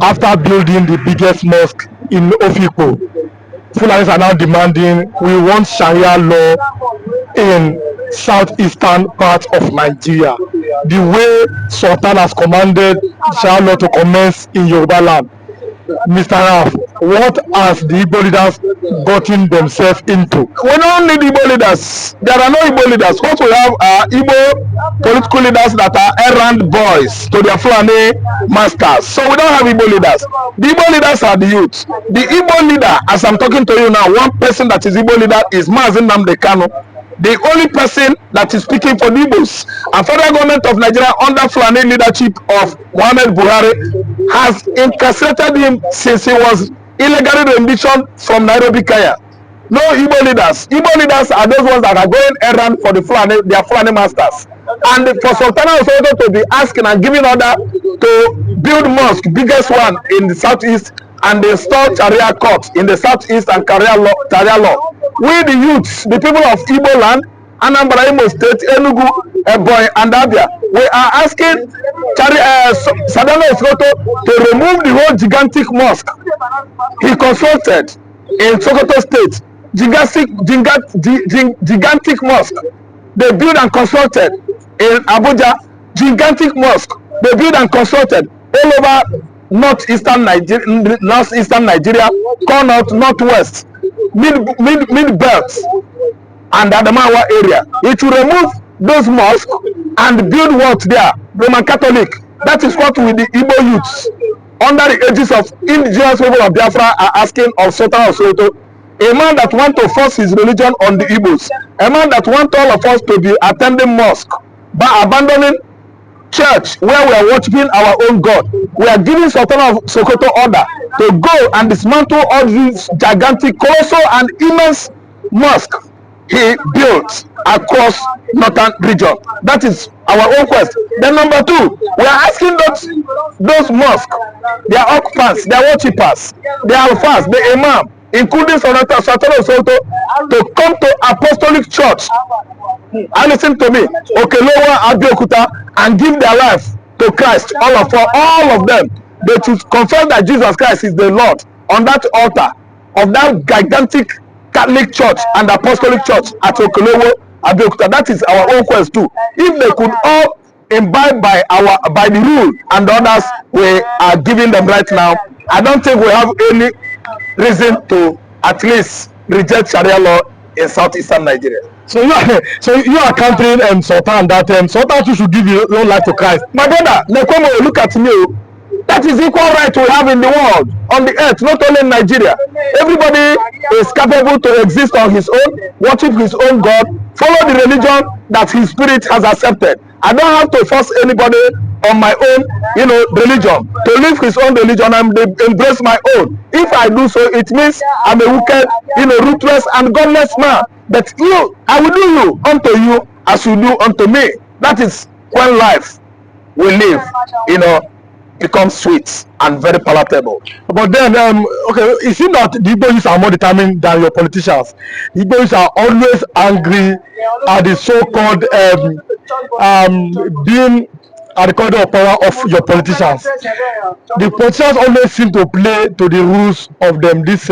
After building the biggest mosque in Ofikpo, Fulanis are now demanding we want Sharia law in southeastern part of Nigeria. The way Sultan has commanded Sharia law to commence in Yoruba land. Mr. Raf, what has the Igbo leaders gotten themselves into? We don't need Igbo leaders. There are no Igbo leaders. What we have are Igbo political leaders that are errand boys to their Fulani masters. So we don't have Igbo leaders. The Igbo leaders are the youth. The Igbo leader, as I'm talking to you now, one person that is Igbo leader is Mazen Nnamdi Kanu. The only person that is speaking for the Igbos. And federal government of Nigeria under Fulani leadership of Muhammad Buhari has incarcerated him since he was illegally renditioned from Nairobi, Kenya. No Igbo leaders. Igbo leaders are those ones that are going errand for the Fulani, their Fulani masters. And for Sultana also to be asking and giving order to build mosque, biggest one in the southeast, and they install Sharia courts in the southeast and Sharia law. We the youths, the people of Igbo land, Anambra, Imo State, Enugu, Ebonyi, and Abia, we are asking Sadano Sokoto to remove the whole gigantic mosque he constructed in Sokoto State. Gigantic mosque they built and constructed in Abuja. Gigantic mosque they built and constructed all over northeastern Nigeria, corner, northwest, mid belt, and Adamawa area. It will remove those mosques and build what there, Roman Catholic. That is what we the Igbo youths under the aegis of indigenous people of Biafra are asking of Sultan of Sokoto, a man that want to force his religion on the Igbos, a man that want all of us to be attending mosque, by abandoning church where we are worshiping our own God. We are giving Sultan of Sokoto order to go and dismantle all these gigantic, colossal and immense mosque he built across northern region. That is our own quest. Then number two, we are asking those mosques, their occupants, their worshippers, their alfas, the imam, including Sultan of Sokoto, to come to apostolic church and listen to me, Okelowa, Abeokuta, and give their life to Christ. All of them, they should confess that Jesus Christ is the Lord on that altar of that gigantic Catholic church and apostolic church at Okelowo, Abeokuta. That is our own quest too. If they could all imbibe by the rule and the orders we are giving them right now, I don't think we have any reason to at least reject Sharia law in southeastern Nigeria. So you are countering Sultan that Sultan too should give your life to Christ. My brother, Nekomo, look at me. That is equal right we have in the world, on the earth, not only in Nigeria. Everybody is capable to exist on his own, worship his own God, follow the religion that his spirit has accepted. I don't have to force anybody on my own, religion, to live his own religion and embrace my own. If I do so, it means I'm a wicked, ruthless and godless man. But I will do you unto you as you do unto me. That is when life will live, becomes sweet and very palatable. But then, it seems that the Igbos are more determined than your politicians. The Igbos are always angry at the so-called being at the corner of power of your politicians. The politicians always seem to play to the rules of them, these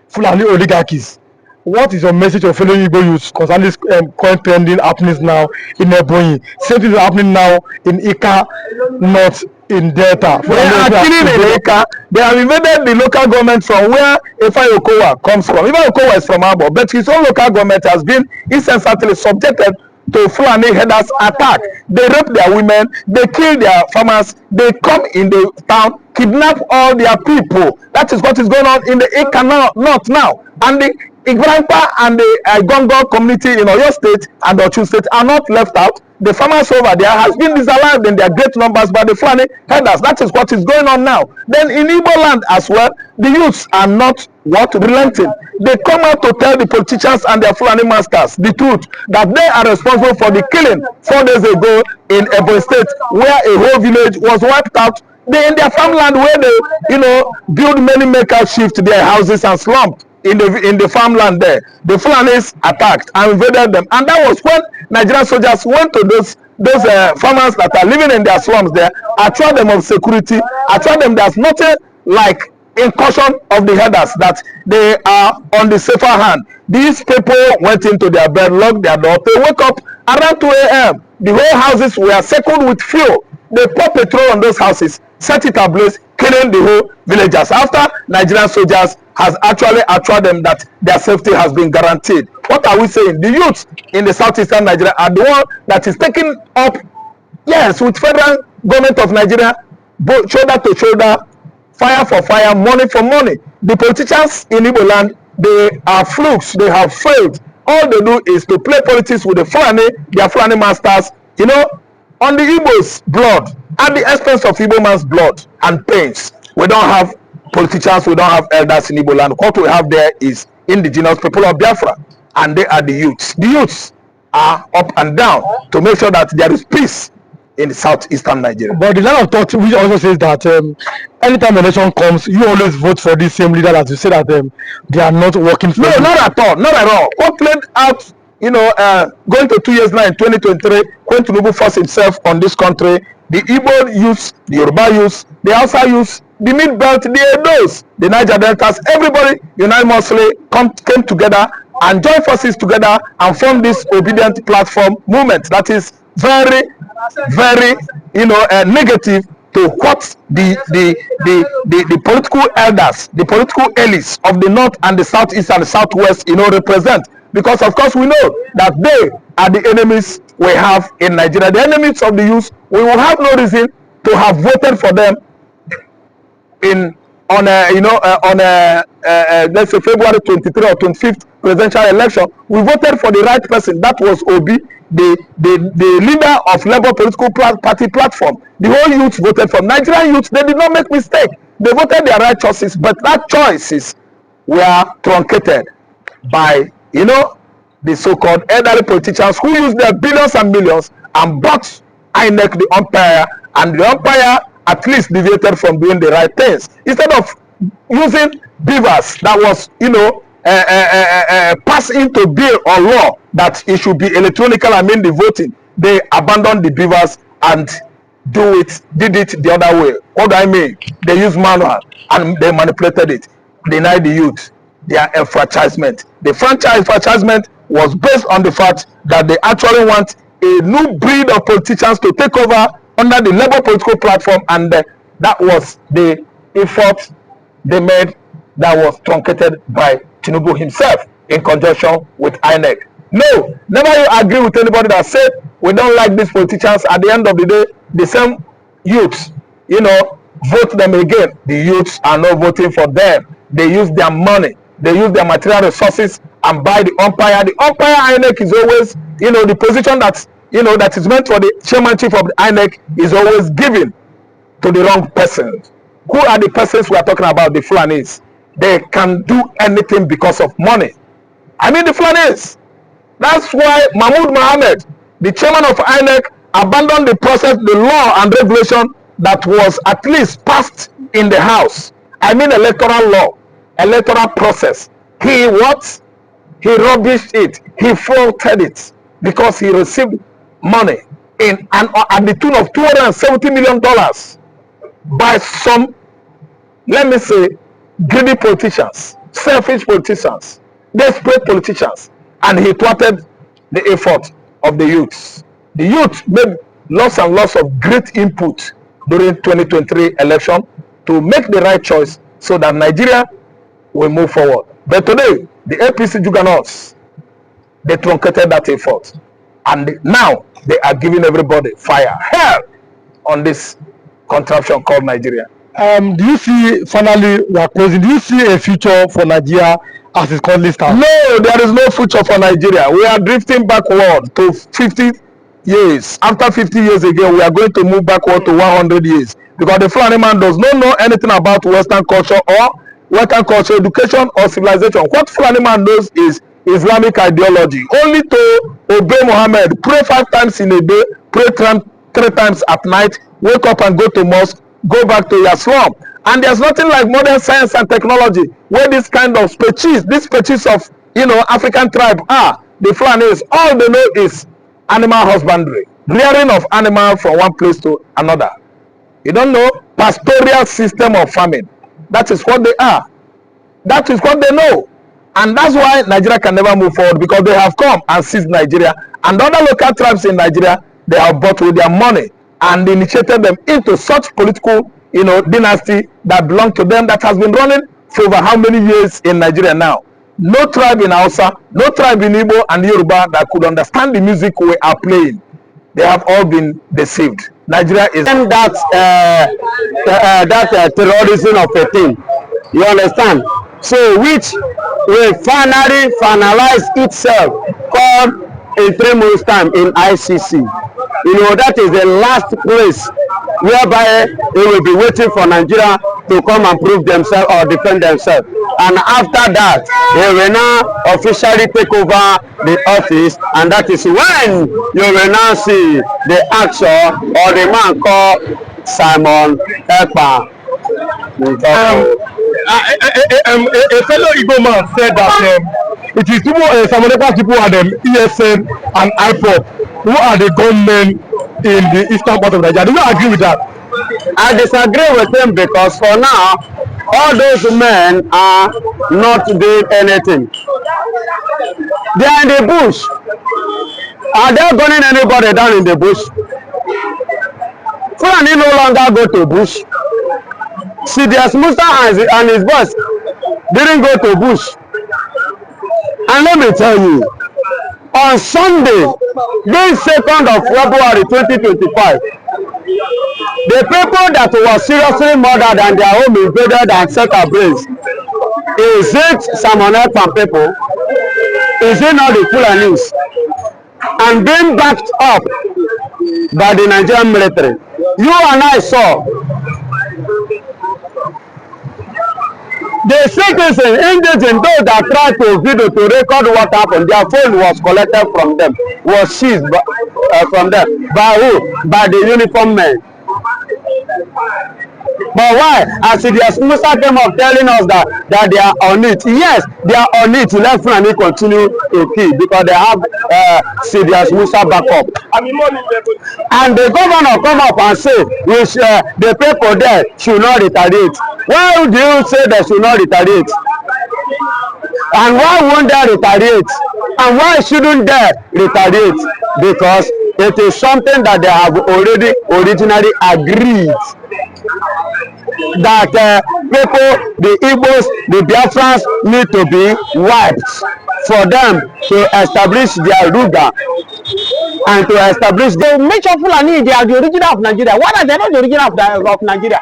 Fulani oligarchies. What is your message of fellow Igbo youths concerning this current trending happenings now in Ebonyi? Same thing is happening now in Ika, not in Delta. They are killing in Ika. They have invaded the local government from where Ifeanyi Okowa comes from. Ifeanyi Okowa is from Abo, but his own local government has been insensately subjected to Fulani headers attack. They rape their women, they kill their farmers, they come in the town, kidnap all their people. That is what is going on in the Ika north now. And the Igrampa and the Gongo community in Oyo State and Osun State are not left out. The farmers over there has been disallowed in their great numbers by the Fulani headers. That is what is going on now. Then in Igbo land as well, the youths are not relenting. They come out to tell the politicians and their Fulani masters the truth, that they are responsible for the killing 4 days ago in Ebonyi State, where a whole village was wiped out. They in their farmland where they, build many makeshift their houses and slumped in the farmland there. The Fulanis attacked and invaded them, and that was when Nigerian soldiers went to those those farmers that are living in their slums there, assure them of security, assure them there's nothing like incursion of the herders, that they are on the safer hand. These people went into their bed, locked their door, they wake up around 2 a.m. The whole houses were circled with fuel. They pour petrol on those houses, set it ablaze, killing the whole villagers, after Nigerian soldiers has actually assured them that their safety has been guaranteed. What are we saying? The youth in the southeastern Nigeria are the one that is taking up, yes, with federal government of Nigeria, both shoulder to shoulder, fire for fire, money for money. The politicians in Igbo land, they are flukes, they have failed. All they do is to play politics with the Fulani, their Fulani masters, you know, on the Igbo's blood, at the expense of Igbo man's blood and pains. We don't have politicians, we don't have elders in Igbo land. What we have there is indigenous people of Biafra, and they are the youths. The youths are up and down to make sure that there is peace in the southeastern Nigeria. But the line of thought which also says that anytime election comes, you always vote for the same leader, as you say that they are not working for No, you. not at all, not at all. What played out, you know, going to 2 years now in 2023, when Tinubu forced himself on this country, the Igbo youths, the Yoruba youths, the Hausa youths, the Mid-Belt, the Edos, the Niger Deltas, everybody unanimously came together and joined forces together and formed this obedient platform movement that is very, very, you know, negative to what the political elders, the political elites of the north and the southeast and the southwest, you know, represent. Because of course we know that they are the enemies we have in Nigeria, the enemies of the youth. We will have no reason to have voted for them on let's say February 23 or 25th presidential election. We voted for the right person, that was Obi, the leader of Labour political party platform. The whole youth voted for Nigerian youth. They did not make mistake. They voted their right choices, but that choices were truncated by, you know, the so-called elderly politicians who use their billions and millions and bought INEC, the umpire, and the umpire at least deviated from doing the right things. Instead of using beavers that was, you know, passed into bill or law that it should be electronical, I mean the voting, they abandoned the beavers and did it the other way. What do I mean? They used manual and they manipulated it, denied the youth their enfranchisement. The enfranchisement was based on the fact that they actually want a new breed of politicians to take over under the Labour political platform, and that was the effort they made that was truncated by Tinubu himself in conjunction with INEC. No, never you agree with anybody that said we don't like these politicians. At the end of the day, the same youths, you know, vote them again. The youths are not voting for them. They use their money, they use their material resources and buy the umpire. The umpire INEC is always, you know, the position that, you know, that is meant for the chairmanship of the INEC is always given to the wrong person. Who are the persons we are talking about? The Fulanis. They can do anything because of money. I mean the Fulanis. That's why Mahmoud Mohammed, the chairman of INEC, abandoned the process, the law and regulation that was at least passed in the house. I mean electoral law, electoral process. He what? He rubbished it. He faulted it because he received money at the tune of $270 million by some, let me say, greedy politicians, selfish politicians, desperate politicians, and he thwarted the effort of the youths. The youth made lots and lots of great input during 2023 election to make the right choice so that Nigeria will move forward. But today, the APC juggernauts, they truncated that effort, and now they are giving everybody hell on this contraption called Nigeria. Do you see, finally we are closing, do you see a future for Nigeria as it's currently stands? No, there is no future for Nigeria. We are drifting backward to 50 years. After 50 years again, we are going to move backward to 100 years, because the Fulani man does not know anything about Western culture or Western culture, education or civilization. What Fulani man knows is Islamic ideology. Only to obey Muhammad, pray 5 times in a day, pray 3 times at night, wake up and go to mosque, go back to your slum. And there's nothing like modern science and technology where this kind of species, this species of, you know, African tribe are the Fulanis. All they know is animal husbandry. rearing of animals from one place to another. You don't know pastoral system of farming. That is what they are. That is what they know. And that's why Nigeria can never move forward, because they have come and seized Nigeria, and other local tribes in Nigeria, they have bought with their money and initiated them into such political, dynasty that belong to them, that has been running for over how many years in Nigeria now. No tribe in Hausa, no tribe in Igbo and Yoruba that could understand the music we are playing. They have all been deceived. Nigeria is that terrorism of a thing. You understand? So which will finally finalize itself called in 3 months time in ICC. That is the last place whereby they will be waiting for Nigeria to come and prove themselves or defend themselves. And after that, they will now officially take over the office, and that is when you will now see the actor or the man called Simon Ekpa. A fellow Igbo man said that it is Simon Ekpa's people are them ESN and IPOP who are the gunmen in the eastern part of Nigeria. Do you agree with that? I disagree with him, because for now, all those men are not doing anything. They are in the bush. Are they gunning anybody down in the bush? Fulani no longer go to bush. Sidious Musa and his boss didn't go to bush. And let me tell you, on Sunday, this 2nd of February 2025, the people that were seriously murdered and their home invaded and set ablaze, is it Simon Ekpa people? Is it not the Fulanis? And being backed up by the Nigerian military. You and I saw the citizens engaging those that tried to video to record what happened. Their phone was collected from them, was seized from them. By who? By the uniform men. But why? As Sidious Musa came up telling us that they are on it. Yes, they are on it. Let Fulani continue to kill, because they have Sidious Musa backup. And the governor come up and say the people there should not retaliate. Why do you say they should not retaliate? And why won't they retaliate? And why shouldn't they retaliate? Because it is something that they have already originally agreed, that people, the Igbos, the Biafrans need to be wiped for them to establish their Ruga and to establish the major Fulani. They are the original of Nigeria. Why are they not the original of Nigeria?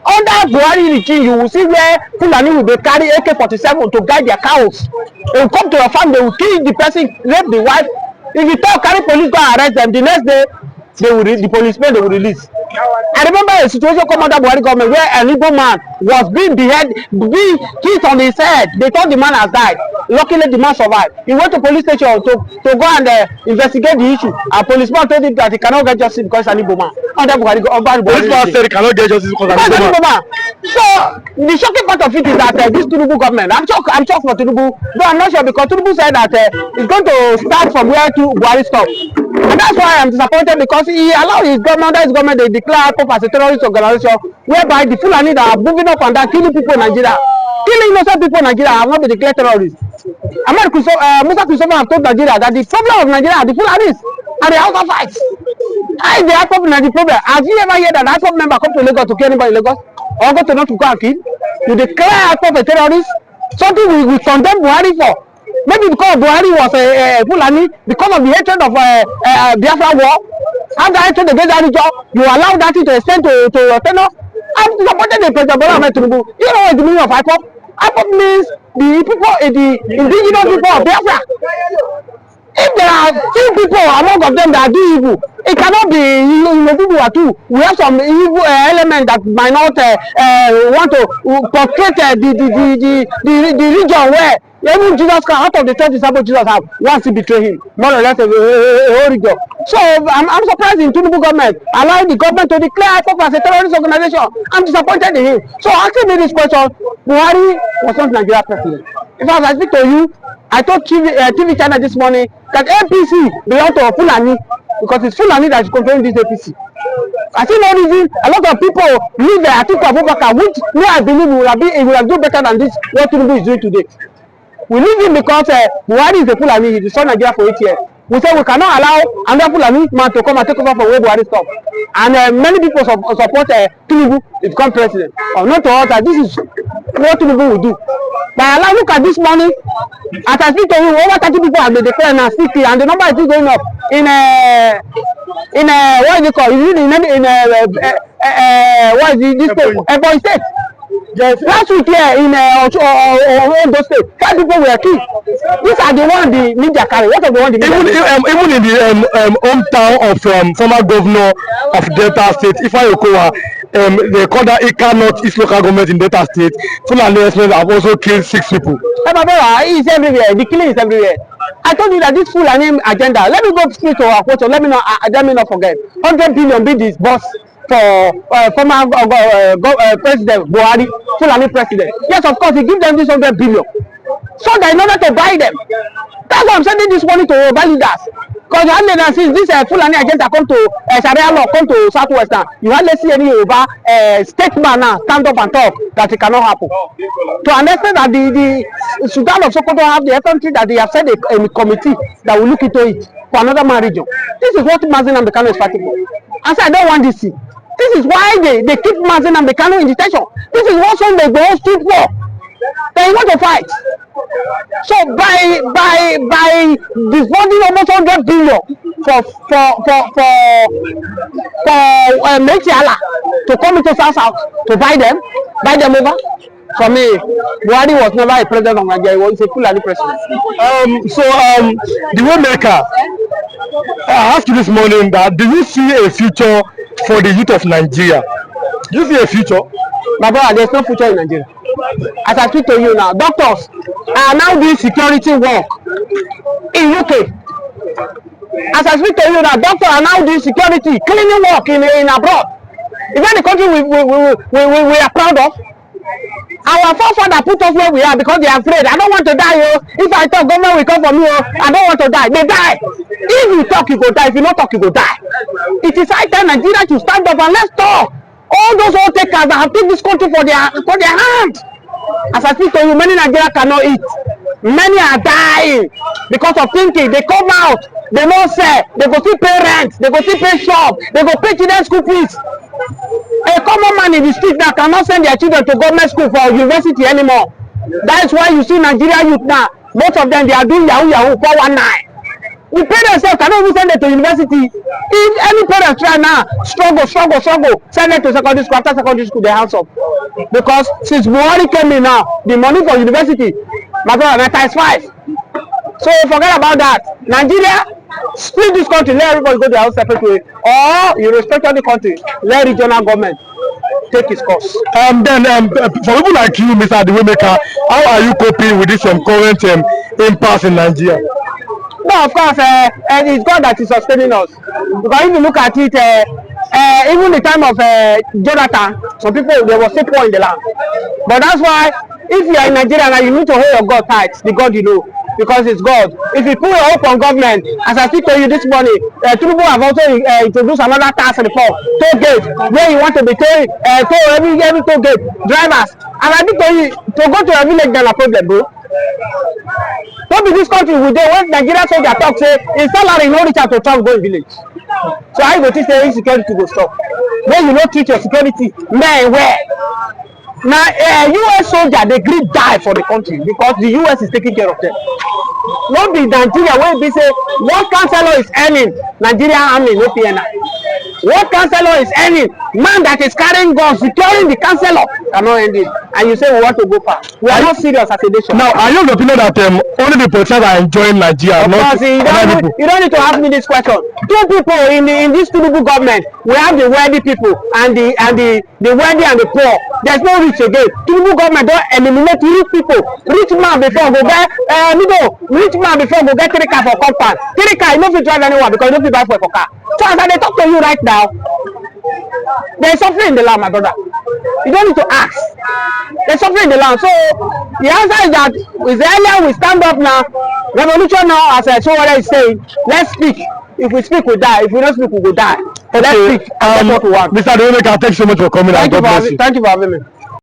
Under Buhari regime, you will see where Fulani will be carry AK-47 to guide their cows. They will come to your farm, they will kill the person, rape the wife. If you tell carry police go arrest them, the next day the policemen they will release. I remember a situation come under Buhari government where an Igbo man was being beheaded, being hit on his head. They thought the man has died. Luckily, the man survived. He went to police station to go and investigate the issue. A policeman told him that he cannot get justice because an Igbo man. Under Buhari government. Policeman said he cannot get justice because an Igbo man. So the shocking part of it is that this Tinubu government, I'm shocked for Tinubu, but I'm not sure, because Tinubu said that it's going to start from where Buhari stopped. And that's why I'm disappointed, because he allowed his government, they declare IPOP as a terrorist organization, whereby the Fulani that are moving up and down, killing people in Nigeria, killing innocent people in Nigeria, have not been declared terrorists. Musa Christopher have told Nigeria that the problem of Nigeria are the Fulanis and the Hausa fights. How is the IPOP Nigeria problem? Have you ever heard that IPOP member come to Lagos to kill anybody in Lagos? Or go to North to go and kill? You declare IPOP a terrorist? Something we condemn Buhari for. Maybe because Buhari was a Fulani, because of the hatred of Biafra war. After hatred against that job, you allow that to extend to tenor. I'm disappointed in President Bola Ahmed Tinubu. You know what the meaning of IPOP? IPOP means the people, the indigenous people of Biafra. If there are few people among of them that do evil, it cannot be people are two. We have some evil element that might not want to portray the region where even Jesus can, out of the 10 disciples Jesus have, once he betrayed him, more or less a whole region. So I'm surprised in Tinubu government allowing the government to declare IPOP as a terrorist organization. I'm disappointed in him. So asking me this question, Buhari was not Nigeria president. In fact, I speak to you, I told TV channel this morning that APC belongs to Fulani because it's Fulani that is controlling this APC. I see no reason. A lot of people leave Atiku Abubakar, which me I believe he will have do better than this what Tinubu is doing today. We leave him because Buhari is a Fulani. He destroyed Nigeria for 8 years. We say we cannot allow another Fulani man to come and take over from where Buhari stop. And many people support Tinubu to become president. Or not to us that this is what Tinubu will do. But allow look at this morning. As I speak to you, over 30 people have been declared and 60, and the number is still going up. In what is it called? Is it what is it, this state? Ebonyi state. Yes. Last week here in Ondo State, 5 people were killed. These are the one the media carry. What are the one the media even in the hometown of former governor of Delta State, Ifeanyi Okowa, they call that Ika North East local government in Delta State. Fulani herdsmen have also killed 6 people. Hey, my brother, it's everywhere. The killing is everywhere. I told you that this Fulani agenda. Let me go straight to our question. Let me not forget. 100 billion be disbursed for former president Buhari, Fulani president. Yes, of course, he give them this 100 billion. So that in order to buy them. That's why I'm sending this money to Yoruba leaders. Because you hardly see this Fulani agenda come to Sharia law, come to Southwestern. You hardly see any Yoruba statesman now stand up and talk that it cannot happen. To understand that the Sudan of Sokoto have the authority that they have set a committee that will look into it for another man region. This is what Mazen and Bekano is fighting for. I said I don't want this thing. This is why they keep Mazen and Bekano in detention. This is what some they go stood for. They want to fight. So by disbanding almost 100 billion for Mechiala to come into South to buy them over. For me, Buhari was never a president of Nigeria. He was a Fulani president. The Waymaker, I asked you this morning that do you see a future for the youth of Nigeria? Do you see a future? My brother, there's no future in Nigeria. As I speak to you now, doctors are now doing security work in UK. As I speak to you now, doctors are now doing security, cleaning work in abroad. Is that the country we are proud of? Our forefathers put us where we are because they are afraid. I don't want to die. If I talk, government will come for me. I don't want to die. They die. If you talk, you go die. If you not talk, you go die. It is high time Nigeria to stand up and let's talk. All those old takers that have taken this country for their hand. As I speak to you, many Nigerians cannot eat. Many are dying because of thinking. They come out, they don't sell, they go still pay rent, they go still pay shop, they go pay children school fees. A common man in the street that cannot send their children to government school for university anymore. That is why you see Nigeria youth now, most of them they are doing Yahoo 419. The parents cannot even send them to university. If any parents try now, struggle, send them to secondary school, after secondary school, they hands up. Because since Buhari came in now, the money for university, my brother, times 5. So forget about that. Nigeria, split this country, let everybody go their own separate way. Or you respect the country, let regional government take its course. Then for people like you, Mr. The Waymaker, how are you coping with this current impasse in Nigeria? No, of course, it's God that is sustaining us. Because if you look at it, even the time of Jonathan, some people, they were still poor in the land. But that's why, if you are in Nigeria now, you need to hold your God tight, the God you know, because it's God. If you put your hope on government, as I speak to you this morning, Tinubu have also introduced another tax reform, toll gate, where you want to be told every toll gate, drivers. And I think to go to a village, then a problem, bro. Don't be this country with them when Nigeria soldier talk say in salary no reach out to travel go in village. So how you go think say insecurity go stop? When you no treat your security, man, where? Now US soldier they gree die for the country because the US is taking care of them. No be Nigeria wey be say one councillor is earning Nigeria army no pay na. What councillor is earning? Man that is carrying guns, securing the councillor cannot end it. And you say we want to go far. We are not serious as a nation. Now, are you of the opinion that only the politicians are enjoying Nigeria? Of course, you don't need to ask me this question. 2 people in this Tinubu government, we have the wealthy people and the wealthy and the poor. There's no rich again. Tinubu government don't eliminate rich people. Rich man before go get rich man before go get 3 car for compound. 3 car, you don't fit drive anyone because you don't fit buy for a car. So as I talk to you right now, there is suffering in the land, my brother. You don't need to ask. They're suffering in the land. So the answer is that is earlier we stand up now. Revolution now, as I so what I say, let's speak. If we speak, we die. If we don't speak, we will die. So let's speak. That's what we want. Mr. Adewemeka, thanks so much for coming. Thank you for having me.